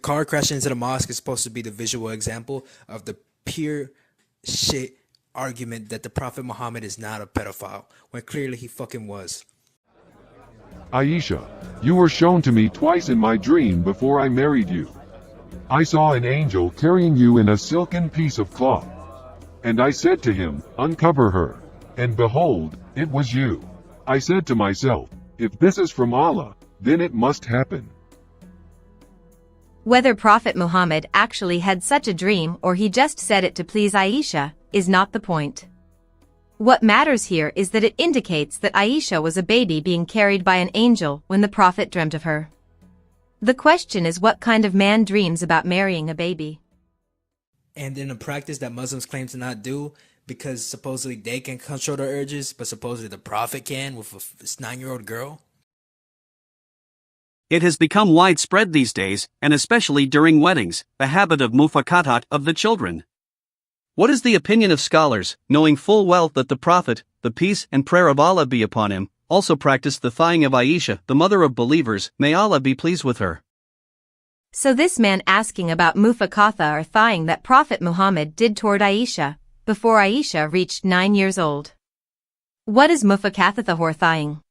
car crashing into the mosque is supposed to be the visual example of the pure shit argument that the Prophet Muhammad is not a pedophile, when clearly he fucking was. Aisha, you were shown to me twice in my dream before I married you. I saw an angel carrying you in a silken piece of cloth. And I said to him, uncover her. And behold, it was you. I said to myself, if this is from Allah, then it must happen. Whether Prophet Muhammad actually had such a dream or he just said it to please Aisha, is not the point. What matters here is that it indicates that Aisha was a baby being carried by an angel when the Prophet dreamt of her. The question is, what kind of man dreams about marrying a baby? And in a practice that Muslims claim to not do, because supposedly they can control their urges, but supposedly the Prophet can with a 9-year-old girl. It has become widespread these days, and especially during weddings, the habit of mufakatat of the children. What is the opinion of scholars, knowing full well that the Prophet, the peace and prayer of Allah be upon him, also practiced the thighing of Aisha, the mother of believers, may Allah be pleased with her? So this man asking about mufakatha or thighing that Prophet Muhammad did toward Aisha, before Aisha reached 9 years old. What is mufakatha or thighing?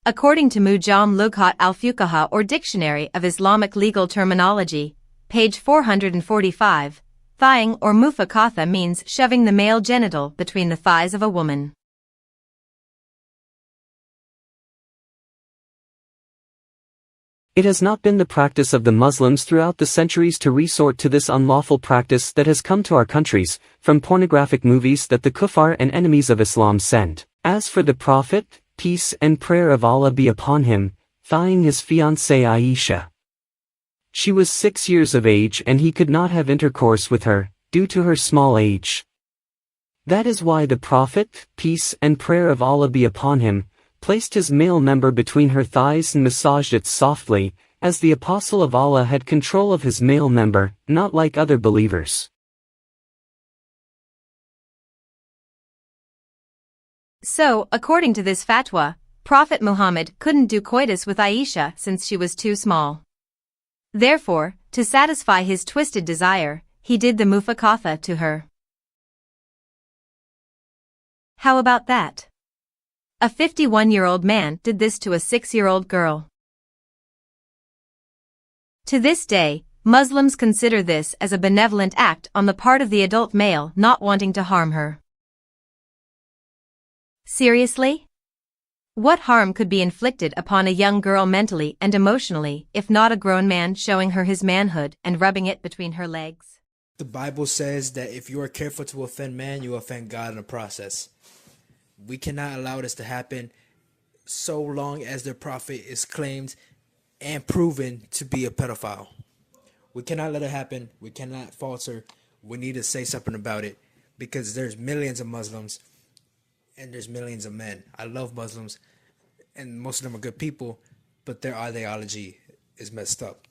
According to Mujam Lughat al-Fuqaha or Dictionary of Islamic Legal Terminology, page 445, thighing or mufakatha means shoving the male genital between the thighs of a woman. It has not been the practice of the Muslims throughout the centuries to resort to this unlawful practice that has come to our countries, from pornographic movies that the kuffar and enemies of Islam send. As for the Prophet, peace and prayer of Allah be upon him, thighing his fiancée Aisha. She was 6 years of age and he could not have intercourse with her, due to her small age. That is why the Prophet, peace and prayer of Allah be upon him, placed his male member between her thighs and massaged it softly, as the Apostle of Allah had control of his male member, not like other believers. So, according to this fatwa, Prophet Muhammad couldn't do coitus with Aisha since she was too small. Therefore, to satisfy his twisted desire, he did the mufakatha to her. How about that? A 51-year-old man did this to a 6-year-old girl. To this day, Muslims consider this as a benevolent act on the part of the adult male not wanting to harm her. Seriously? What harm could be inflicted upon a young girl mentally and emotionally if not a grown man showing her his manhood and rubbing it between her legs? The Bible says that if you are careful to offend man, you offend God in the process. We cannot allow this to happen so long as the Prophet is claimed and proven to be a pedophile. We cannot let it happen. We cannot falter. We need to say something about it, because there's millions of Muslims and there's millions of men. I love Muslims and most of them are good people, but their ideology is messed up.